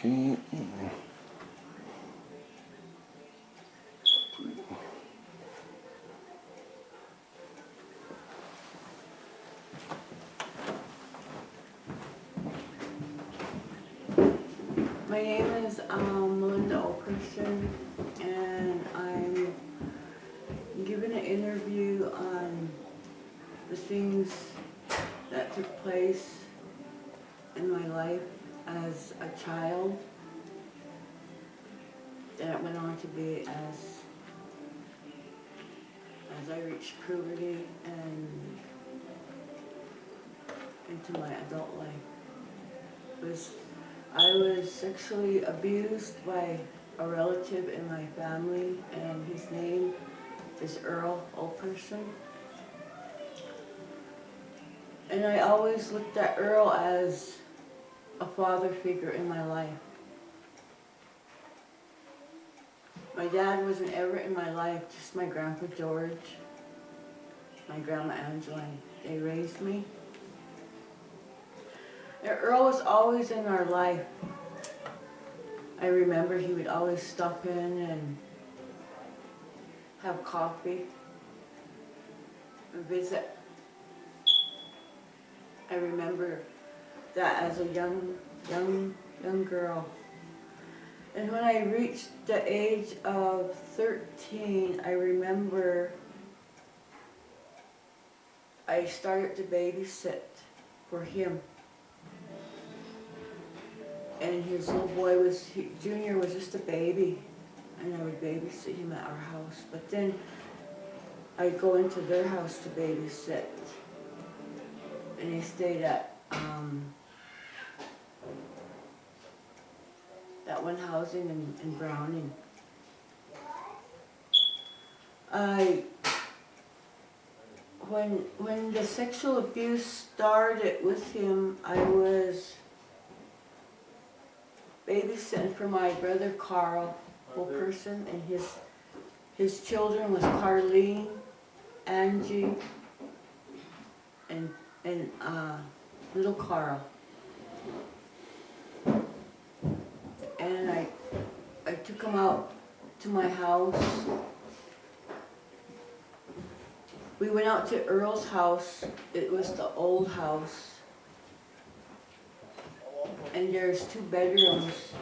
Okay. My name is Melinda Okerson, and I'm giving an interview on the things that took place in my life as a child that went on to be as I reached puberty and into my adult life. I was sexually abused by a relative in my family, and his name is Earl Olperson. And I always looked at Earl as a father figure in my life. My dad wasn't ever in my life, just my grandpa George, my grandma Angela. They raised me. And Earl was always in our life. I remember he would always stop in and have coffee and visit. I remember that as a young girl. And when I reached the age of 13, I remember I started to babysit for him. And his little boy Junior was just a baby, and I would babysit him at our house. But then I'd go into their house to babysit, and they stayed at that one housing in Browning. When the sexual abuse started with him, I was babysitting for my brother Carl Wilkerson, and his children was Carlene, Angie, and little Carl. And I took him out to my house. We went out to Earl's house. It was the old house. And there's 2 bedrooms.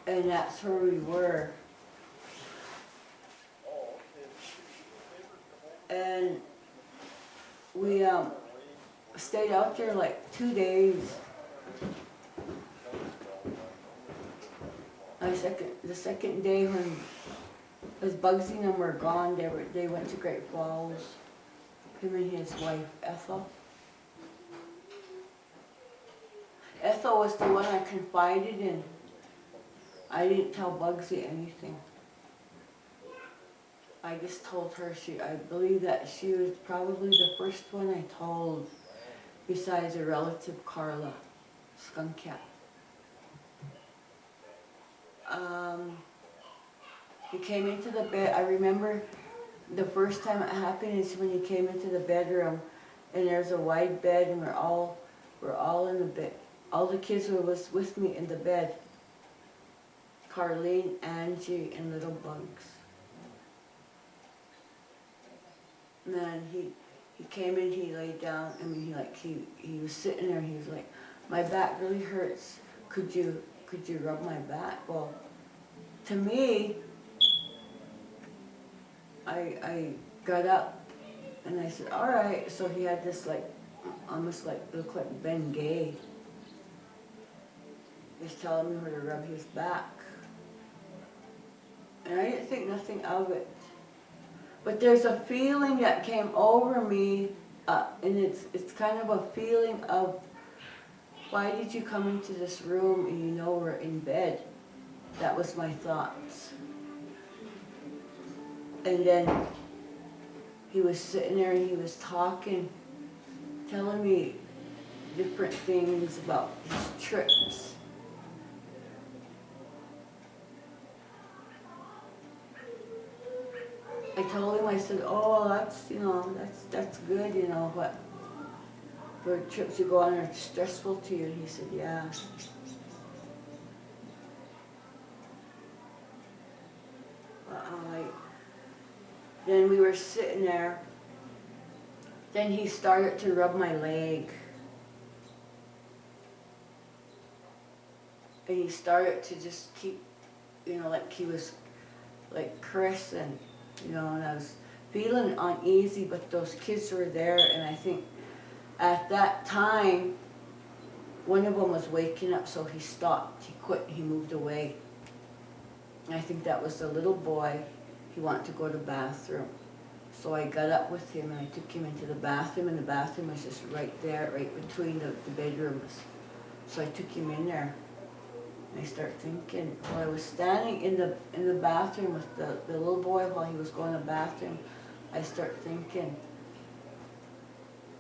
And that's where we were. And we stayed out there like 2 days. The second day when Bugsy and them were gone, they went to Great Falls, him and his wife Ethel. Ethel was the one I confided in. I didn't tell Bugsy anything. I just told her. I believe that she was probably the first one I told, besides a relative, Carla, skunk cat. He came into the bed. I remember the first time it happened is when he came into the bedroom, and there's a wide bed, and we're all in the bed. All the kids were with me in the bed. Carlene, Angie, and little Bugs. And then he came in, he laid down, I mean, he was sitting there, he was like, "My back really hurts. Could you rub my back?" Well, to me, I got up and I said, "All right." So he had this almost looked like Ben Gay. He's telling me where to rub his back. And I didn't think nothing of it. But there's a feeling that came over me, and it's kind of a feeling of, why did you come into this room and you know we're in bed? That was my thoughts. And then he was sitting there and he was talking, telling me different things about his trips. I told him, I said, "Oh, that's good, what trips you go on are stressful to you." He said, "Yeah." Then we were sitting there. Then he started to rub my leg. And he started to just keep, like he was like caressing, and I was feeling uneasy, but those kids were there, and I think at that time, one of them was waking up, so he stopped, he quit, he moved away. And I think that was the little boy, he wanted to go to the bathroom. So I got up with him and I took him into the bathroom, and the bathroom was just right there, right between the bedrooms. So I took him in there. And I started thinking, while I was standing in the bathroom with the little boy while he was going to the bathroom, I start thinking,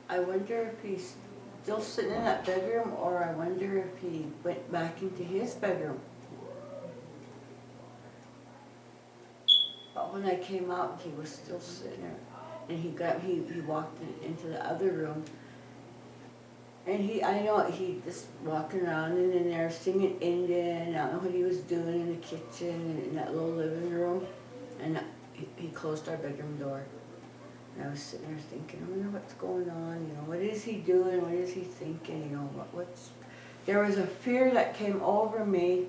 I wonder if he's still sitting in that bedroom, or I wonder if he went back into his bedroom. But when I came out, he was still sitting there. And he walked into the other room. And he just walking around and in there singing Indian. I don't know what he was doing in the kitchen and in that little living room. And he closed our bedroom door. And I was sitting there thinking, I wonder what's going on, what is he doing, what is he thinking, what's... There was a fear that came over me.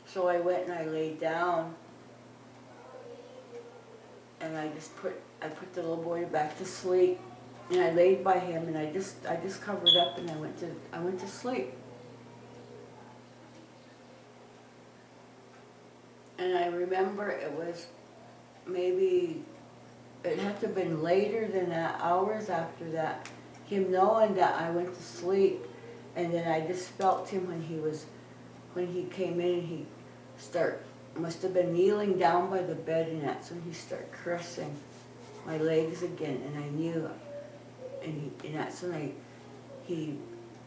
So I went and I laid down. And I put the little boy back to sleep, and I laid by him, and I just covered up, and I went to sleep. And I remember it was maybe, it had to have been later than that, hours after that, him knowing that I went to sleep, and then I just felt him when he came in, and he must have been kneeling down by the bed, and that's when he started caressing my legs again, and I knew, and that's when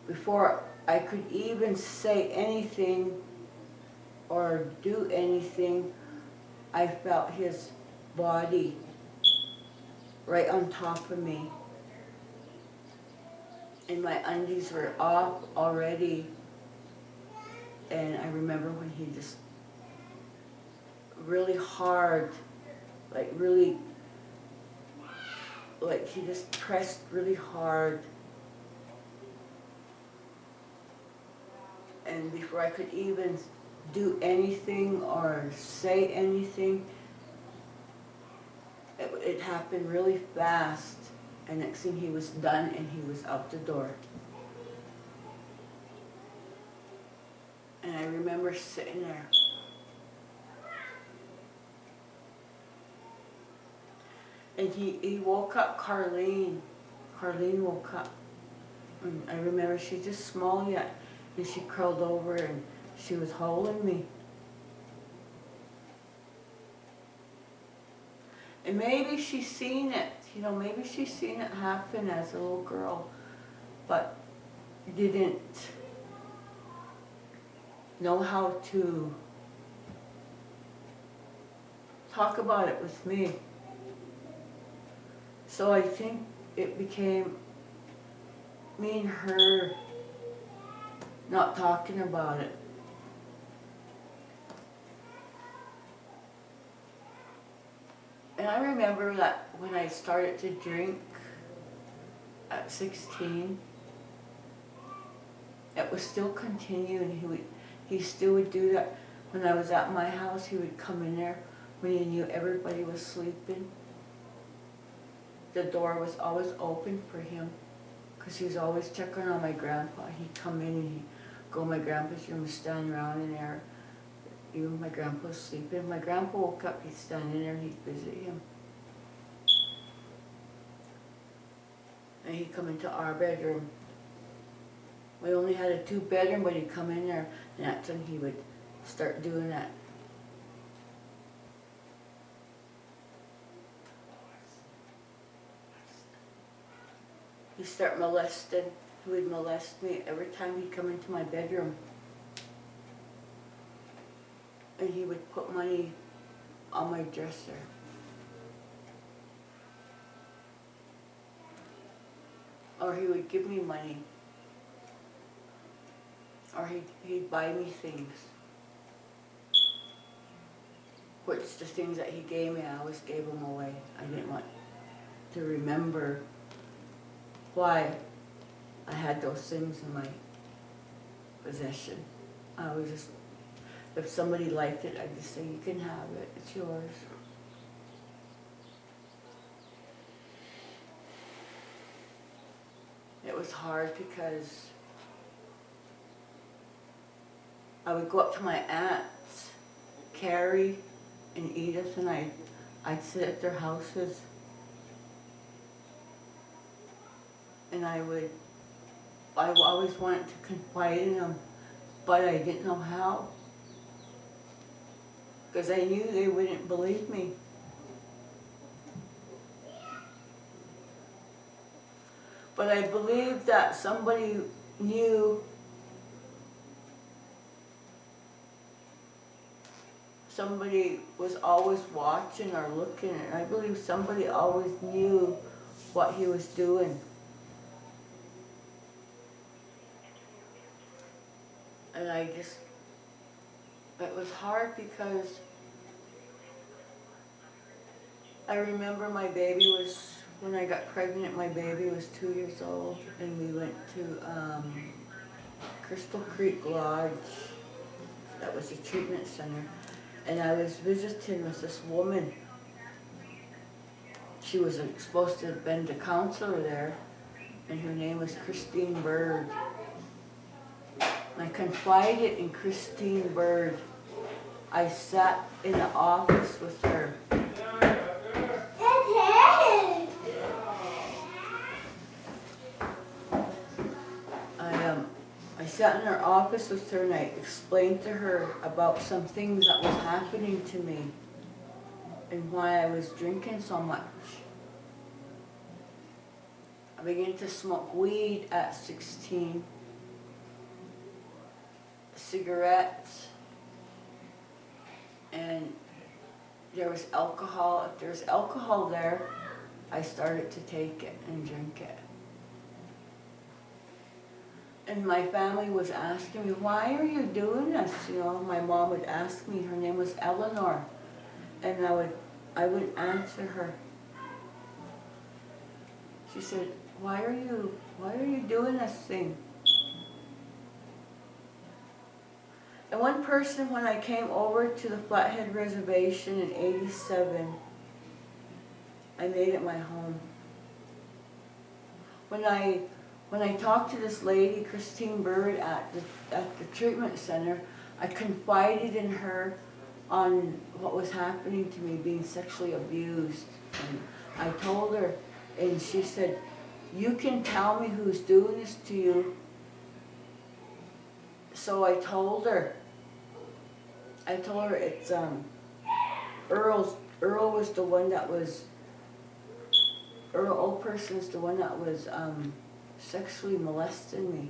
before I could even say anything or do anything, I felt his body right on top of me, and my undies were off already, and I remember when he just really hard, like he just pressed really hard. And before I could even do anything or say anything, it happened really fast. And next thing he was done and he was out the door. And I remember sitting there. And he woke up Carlene. Carlene woke up. And I remember she's just small yet. And she curled over and she was holding me. And maybe she's seen it, maybe she's seen it happen as a little girl, but didn't know how to talk about it with me. So I think it became me and her not talking about it. And I remember that when I started to drink at 16, it was still continuing. He still would do that. When I was at my house, he would come in there when he knew everybody was sleeping. The door was always open for him because he was always checking on my grandpa. He'd come in and he'd go in my grandpa's room and stand around in there. Even my grandpa was sleeping. If my grandpa woke up, he'd stand in there and he'd visit him. And he'd come into our bedroom. We only had a 2-bedroom, but he'd come in there, and that's when he would start doing that. He'd start molesting. He would molest me every time he'd come into my bedroom. And he would put money on my dresser. Or he would give me money. Or he'd buy me things. which the things that he gave me, I always gave them away. I didn't want to remember why I had those things in my possession. I was just, if somebody liked it, I'd just say, you can have it, it's yours. It was hard because I would go up to my aunts, Carrie and Edith, and I'd sit at their houses, and I always wanted to confide in them, but I didn't know how, because I knew they wouldn't believe me. But I believed that somebody knew, somebody was always watching or looking, and I believe somebody always knew what he was doing. And it was hard because I remember my baby was, when I got pregnant, my baby was 2 years old, and we went to Crystal Creek Lodge. That was a treatment center. And I was visiting with this woman. She was supposed to have been the counselor there, and her name was Christine Bird. I confided in Christine Bird. I sat in the office with her. I sat in her office with her and I explained to her about some things that was happening to me and why I was drinking so much. I began to smoke weed at 16, cigarettes, and there was alcohol. If there's alcohol there, I started to take it and drink it. And my family was asking me, why are you doing this? You know, my mom would ask me, her name was Eleanor, and I would answer her. She said, why are you doing this thing? And one person, when I came over to the Flathead Reservation in '87, I made it my home. When I talked to this lady, Christine Bird, at the treatment center, I confided in her on what was happening to me, being sexually abused. And I told her, and she said, you can tell me who's doing this to you. So I told her it's Earl was the one that was, Earl Olperson's the one that was sexually molesting me.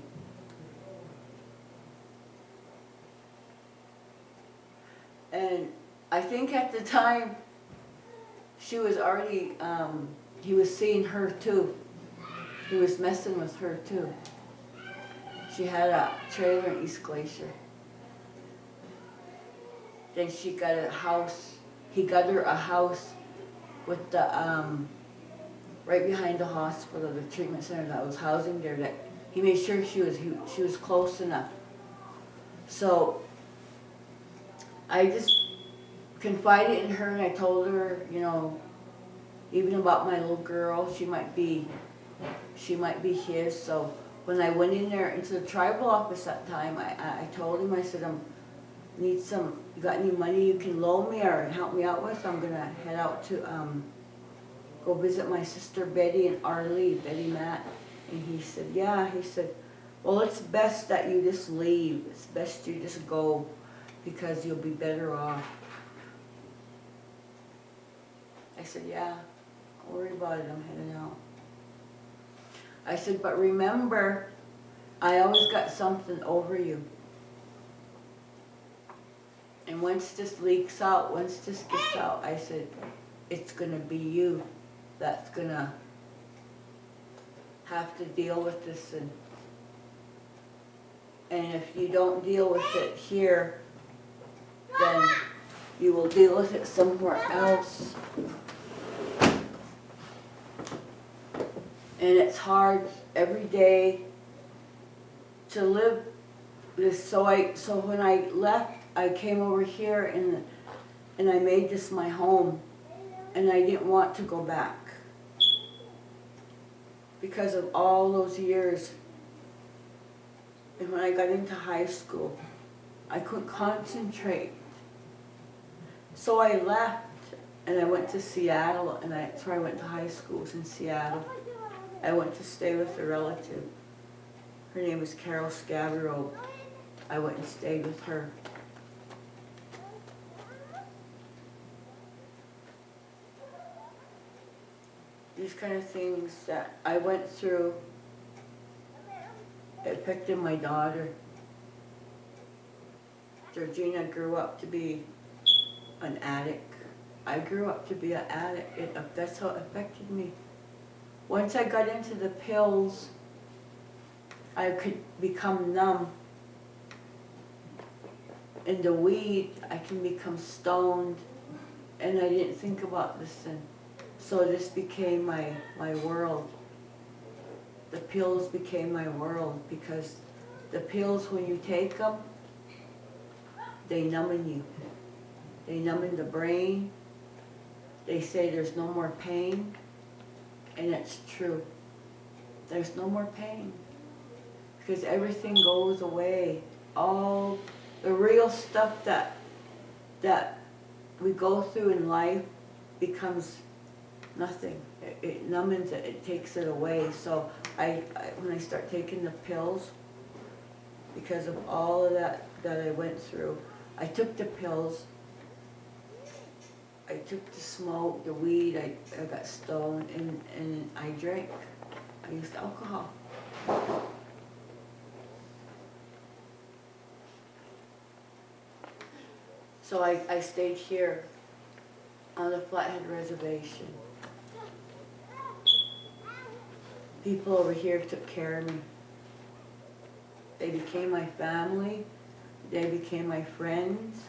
And I think at the time, she was already, he was seeing her too. He was messing with her too. She had a trailer in East Glacier. Then she got a house, he got her a house with the, right behind the hospital, the treatment center that was housing there, that he made sure she was close enough. So I just confided in her and I told her, you know, even about my little girl, she might be his. So when I went in there into the tribal office that time, I told him, I said, need some, you got any money you can loan me or help me out with? I'm gonna head out to go visit my sister Betty and Arlie, Betty Matt. And he said, yeah. He said, well, it's best that you just leave. It's best you just go because you'll be better off. I said, yeah, don't worry about it, I'm heading out. I said, but remember, I always got something over you. And once this leaks out, once this gets out, I said, it's gonna be you that's gonna have to deal with this, and if you don't deal with it here, then you will deal with it somewhere else. And it's hard every day to live this. So when I left, I came over here and I made this my home, and I didn't want to go back because of all those years. And when I got into high school, I couldn't concentrate. So I left and I went to Seattle, and that's where I went to high school, was in Seattle. I went to stay with a relative. Her name was Carol Scavero. I went and stayed with her. These kind of things that I went through, it affected my daughter. Georgina grew up to be an addict. I grew up to be an addict. That's how it affected me. Once I got into the pills, I could become numb. In the weed, I can become stoned, and I didn't think about this then. So this became my world. The pills became my world, because the pills, when you take them, they numbing you. They numbing the brain. They say there's no more pain, and it's true. There's no more pain, because everything goes away. All the real stuff that we go through in life becomes nothing. It numbs it, it takes it away. So when I start taking the pills, because of all of that I went through, I took the pills, I took the smoke, the weed, I got stoned, and I drank. I used alcohol. So I stayed here on the Flathead Reservation. People over here took care of me. They became my family. They became my friends.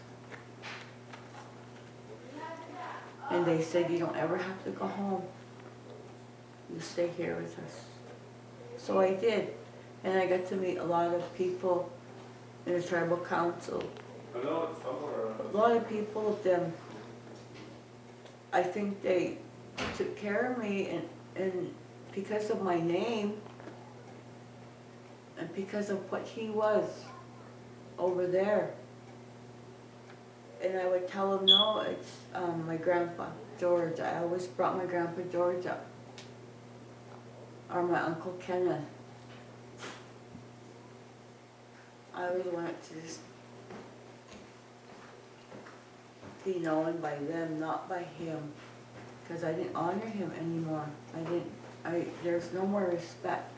And they said, you don't ever have to go home. You stay here with us. So I did. And I got to meet a lot of people in the tribal council. A lot of people of them, I think they took care of me, and because of my name, and because of what he was over there. And I would tell them, no, it's my grandpa, George. I always brought my grandpa George up. Or my Uncle Kenneth. I always wanted to just be known by them, not by him. Because I didn't honor him anymore. There's no more respect.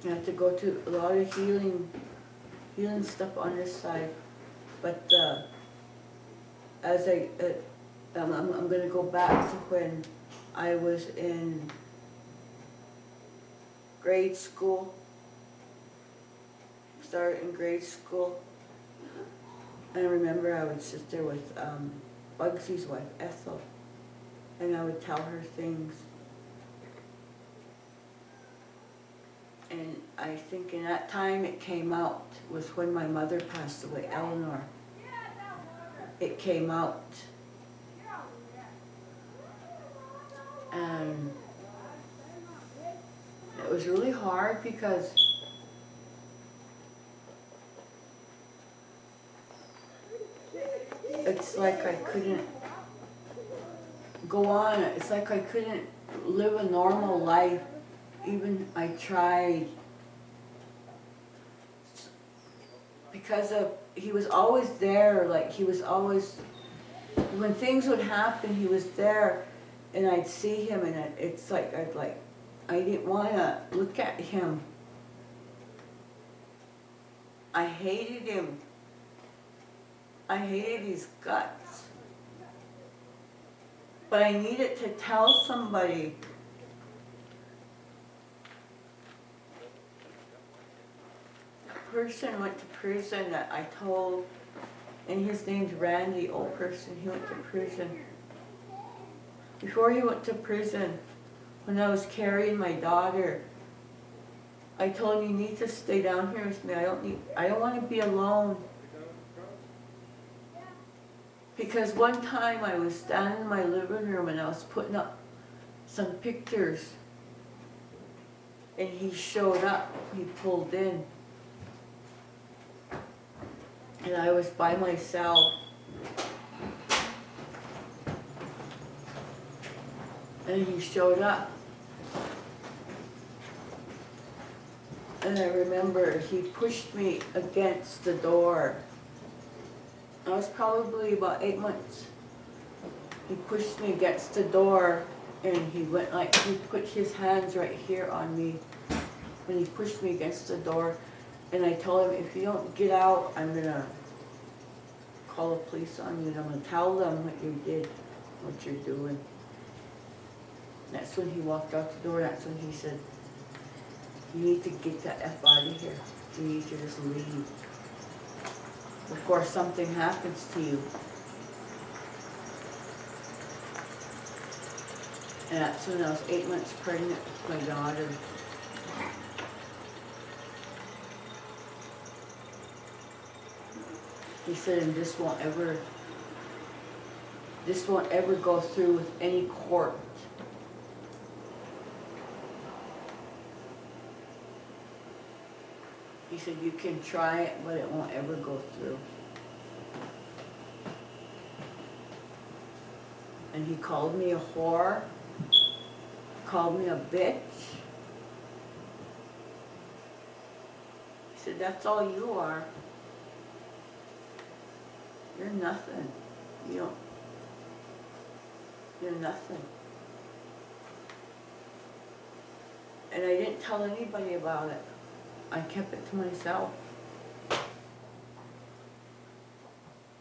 You have to go to a lot of healing stuff on this side, but I'm going to go back to when I was in grade school. Started in grade school, and I remember I would sit there with Bugsy's wife, Ethel, and I would tell her things. And I think in that time it came out, was when my mother passed away, Eleanor. It came out. And it was really hard because it's like I couldn't go on. It's like I couldn't live a normal life. Even I tried, because he was always there. Like he was always, when things would happen, he was there, and I'd see him, and it's like I didn't want to look at him. I hated him. I hated his guts. but I needed to tell somebody. A person went to prison that I told, and his name's Randy, old person, he went to prison. Before he went to prison, when I was carrying my daughter, I told him, you need to stay down here with me. I don't want to be alone. Because one time I was standing in my living room and I was putting up some pictures. And he showed up, he pulled in. And I was by myself. And he showed up. And I remember he pushed me against the door. I was probably about 8 months. He pushed me against the door and he went like, he put his hands right here on me when he pushed me against the door. And I told him, if you don't get out, I'm gonna call the police on you and I'm gonna tell them what you did, what you're doing. That's when he walked out the door, that's when he said, you need to get the F out of here. You need to just leave before something happens to you. And that's when I was 8 months pregnant with my daughter. He said, and this won't ever go through with any court. He said, you can try it, but it won't ever go through. And he called me a whore, called me a bitch. He said, that's all you are. You're nothing. You're nothing. And I didn't tell anybody about it. I kept it to myself.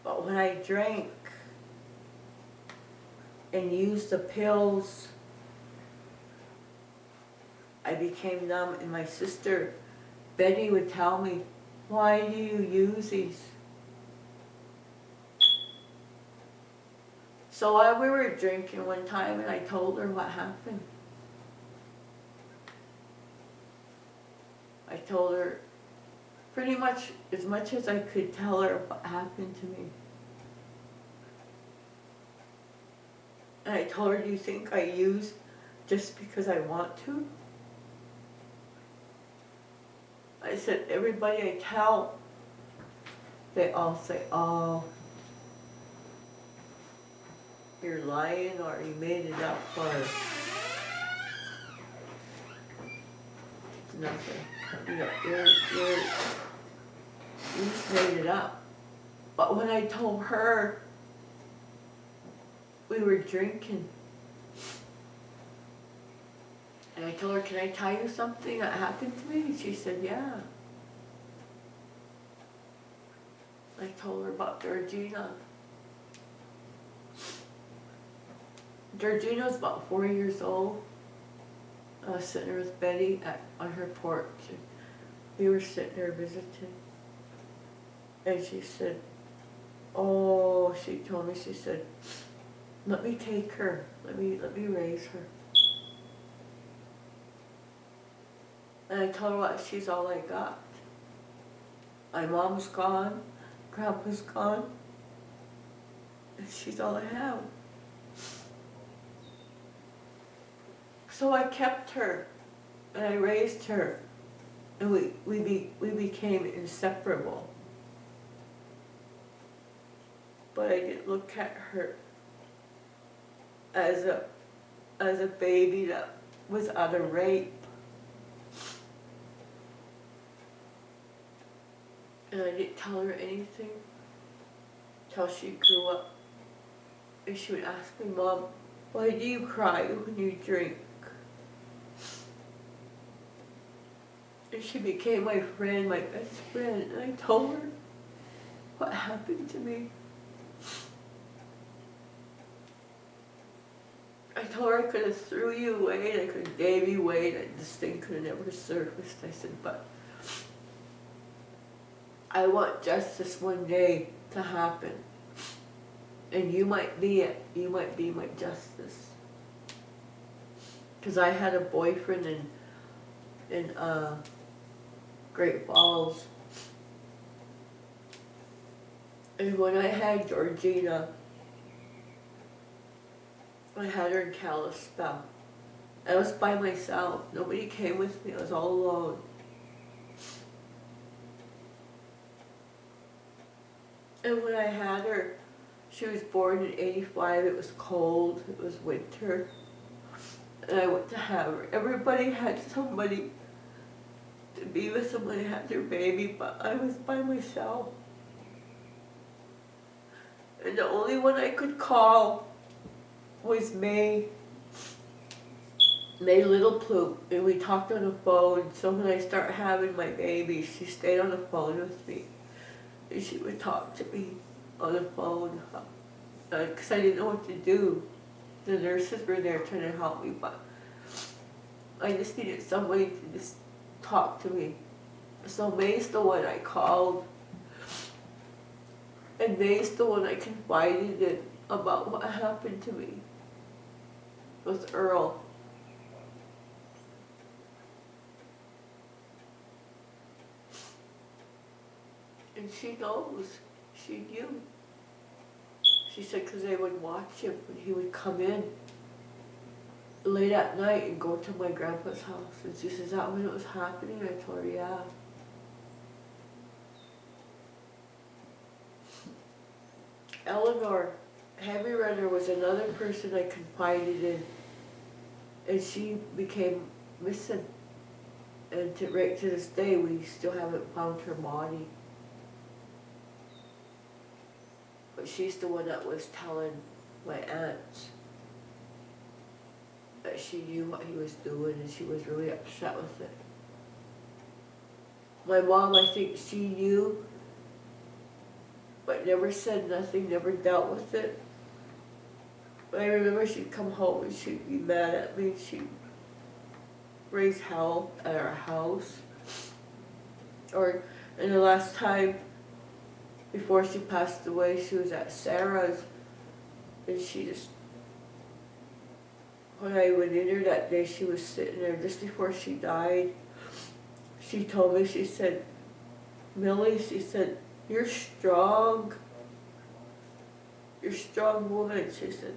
But when I drank and used the pills, I became numb, and my sister Betty would tell me, why do you use these? So while we were drinking one time and I told her what happened. I told her pretty much as I could tell her what happened to me. And I told her, do you think I use just because I want to? I said, everybody I tell, they all say, oh, you're lying or you made it up or it's nothing. You just made it up. But when I told her we were drinking, and I told her, can I tell you something that happened to me? And she said, yeah. I told her about Georgina. Georgina was about 4 years old. I was sitting there with Betty on her porch. We were sitting there visiting. And she said, oh, she told me, she said, let me take her. Let me raise her. And I told her what, she's all I got. My mom's gone, Grandpa's gone, and she's all I have. So I kept her, and I raised her, and we became inseparable. But I didn't look at her as a baby that was out of rape. And I didn't tell her anything till she grew up. And she would ask me, Mom, why do you cry when you drink? And she became my friend, my best friend. And I told her what happened to me. told her I could have threw you away and I could have gave you away and this thing could have never surfaced. I said, but I want justice one day to happen. And you might be it. You might be my justice. Because I had a boyfriend in Great Falls. And when I had Georgina, I had her in Kalispell. I was by myself. Nobody came with me. I was all alone. And when I had her, she was born in '85. It was cold. It was winter. And I went to have her. Everybody had somebody to be with them when they had their baby, but I was by myself. And the only one I could call was May Little Ploop, and we talked on the phone. So when I started having my baby, she stayed on the phone with me, and she would talk to me on the phone, because I didn't know what to do. The nurses were there trying to help me, but I just needed somebody to just talk to me. So May's the one I called, and May's the one I confided in about what happened to me with Earl. And she knows, she knew. She said because they would watch him when he would come in late at night and go to my grandpa's house. And she says, is that when it was happening? I told her, yeah. Eleanor, Heavy Runner, was another person I confided in. And she became missing. And right to this day, we still haven't found her body. But she's the one that was telling my aunts that she knew what he was doing and she was really upset with it. My mom, I think she knew, but never said nothing, never dealt with it. But I remember she'd come home and she'd be mad at me. She'd raise hell at our house. Or, and the last time before she passed away, she was at Sarah's, and she just, when I went in her that day, she was sitting there just before she died. She told me, she said, Millie, she said, you're strong. You're a strong woman, she said.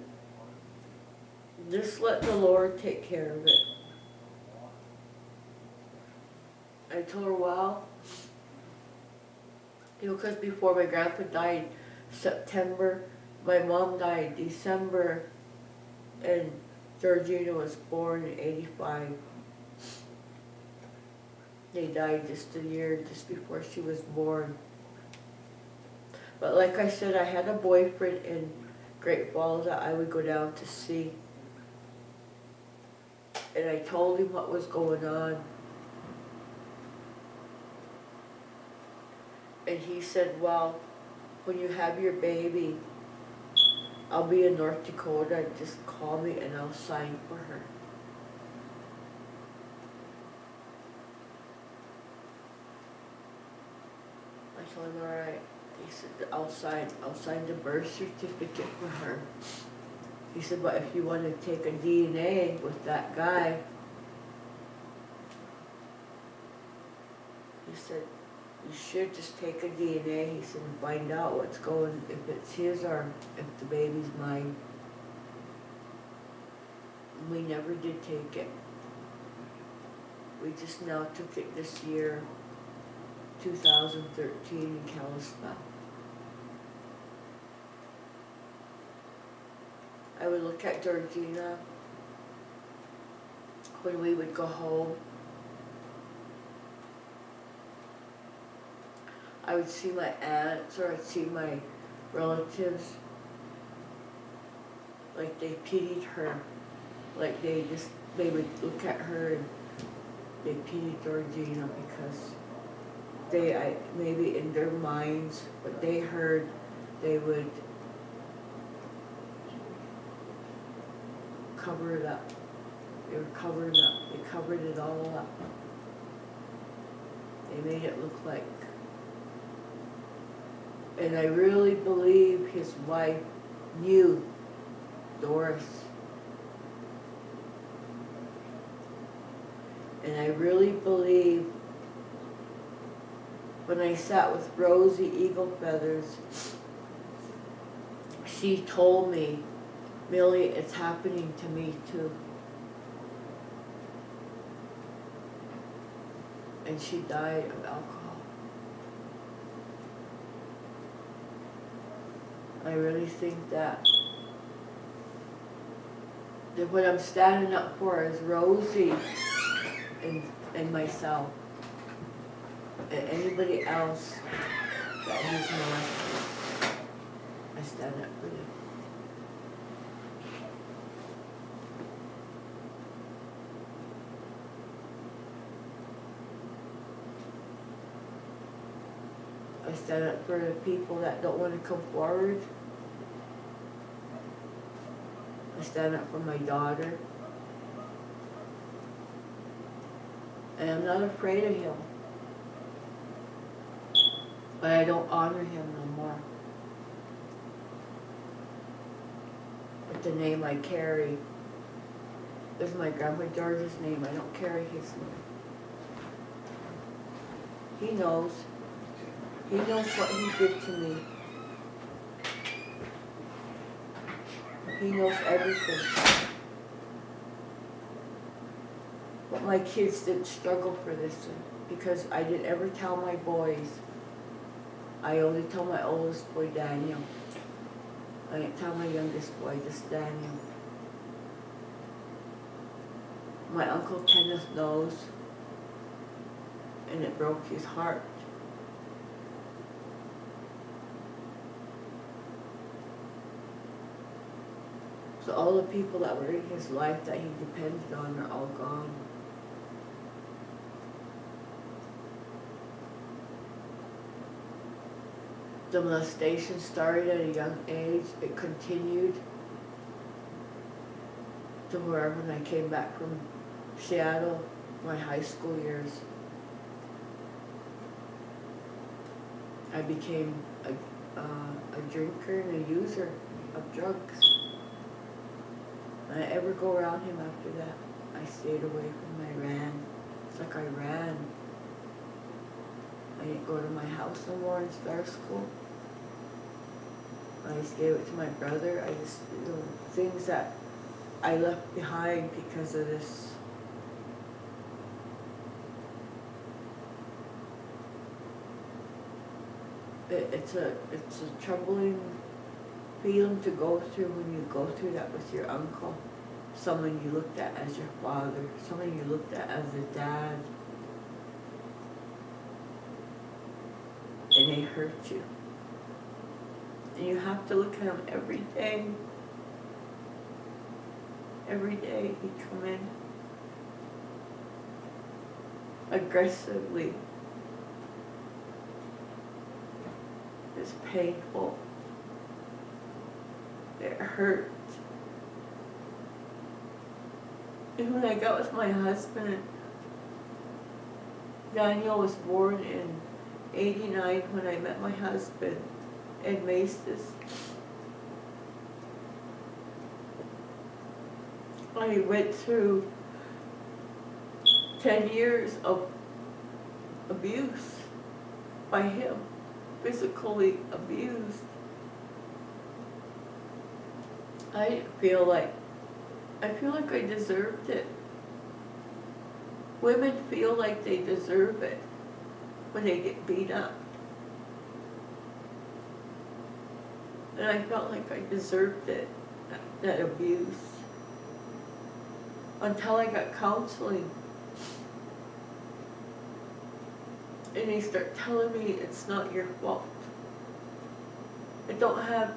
Just let the Lord take care of it. I told her, well, you know, because before my grandpa died September, my mom died December, and Georgina was born in '85. They died just a year just before she was born. But like I said, I had a boyfriend in Great Falls that I would go down to see. And I told him what was going on. And he said, well, when you have your baby, I'll be in North Dakota, just call me and I'll sign for her. I told him, all right. He said, I'll sign the birth certificate for her. He said, but if you want to take a DNA with that guy, he said, you should just take a DNA, he said, and find out what's going, if it's his or if the baby's mine. We never did take it. We just now took it this year, 2013 in Kalispell. I would look at Georgina when we would go home. I would see my aunts or I'd see my relatives, like they pitied her, like they would look at her and they pitied Georgina because maybe in their minds, what they heard, they would cover it up. They were covering up. They covered it all up. They made it look like. And I really believe his wife knew Doris. And I really believe when I sat with Rosie Eagle Feathers, she told me, Millie, it's happening to me too. And she died of alcohol. I really think that what I'm standing up for is Rosie and myself. And anybody else that he's molested, I stand up for them. I stand up for the people that don't want to come forward. I stand up for my daughter. And I'm not afraid of him. But I don't honor him no more. With the name I carry. This is my grandpa George's name. I don't carry his name. He knows. He knows what he did to me. He knows everything. But my kids didn't struggle for this because I didn't ever tell my boys. I only told my oldest boy, Daniel. I didn't tell my youngest boy, just Daniel. My Uncle Kenneth knows, and it broke his heart. So all the people that were in his life that he depended on are all gone. The molestation started at a young age. It continued to wherever when I came back from Seattle, my high school years. I became a drinker and a user of drugs. When I ever go around him after that, I stayed away from him. I ran. It's like I ran. I didn't go to my house no more in Star School. I just gave it to my brother. I just, things that I left behind because of this. It's a troubling feeling to go through when you go through that with your uncle. Someone you looked at as your father, someone you looked at as a dad. And they hurt you. And you have to look at him every day. Every day he'd come in aggressively. It's painful. It hurt. And when I got with my husband, Daniel was born in '89 when I met my husband, Ed Maestas. I went through 10 years of abuse by him, physically abused. I feel like I deserved it. Women feel like they deserve it when they get beat up. And I felt like I deserved it, that abuse. Until I got counseling. And they start telling me it's not your fault. I don't have,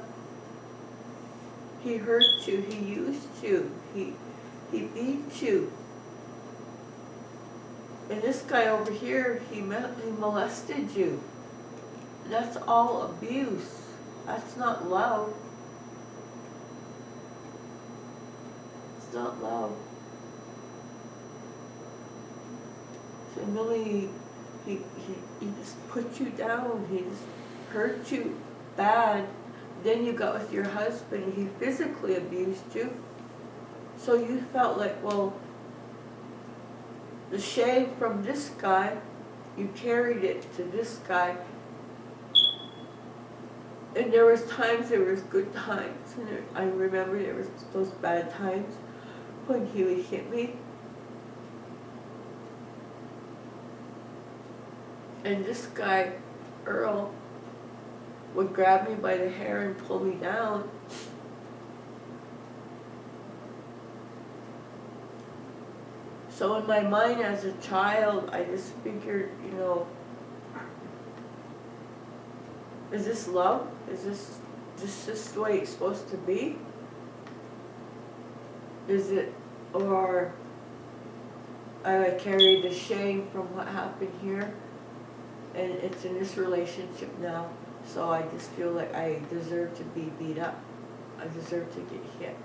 he hurt you, he used you, he beat you. And this guy over here, he molested you. That's all abuse. That's not love. It's not love. So Millie, he just put you down, he just hurt you bad. Then you got with your husband, he physically abused you. So you felt like, well, the shame from this guy, you carried it to this guy. And there was times, there was good times, and I remember there was those bad times when he would hit me. And this guy, Earl, would grab me by the hair and pull me down. So in my mind as a child, I just figured, you know, is this love? Is this the way it's supposed to be? Is it, or I carry the shame from what happened here, and it's in this relationship now, so I just feel like I deserve to be beat up. I deserve to get hit.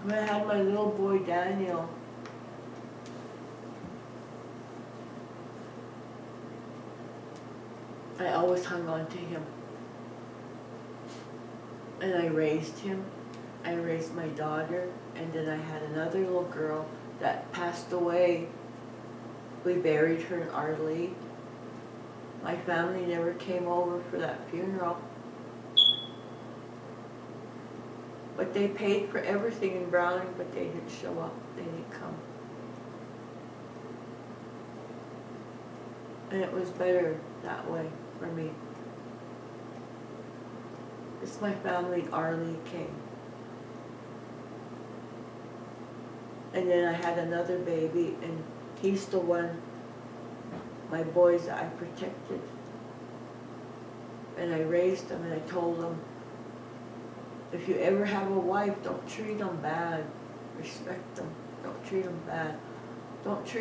When I had my little boy Daniel, I always hung on to him. And I raised him. I raised my daughter, and then I had another little girl that passed away. We buried her in Our Lake. My family never came over for that funeral. But they paid for everything in Browning, but they didn't show up. They didn't come. And it was better that way for me. It's my family in Arley came. And then I had another baby, and he's the one, my boys that I protected. And I raised them, and I told them, if you ever have a wife, don't treat them bad. Respect them. Don't treat them bad. Don't treat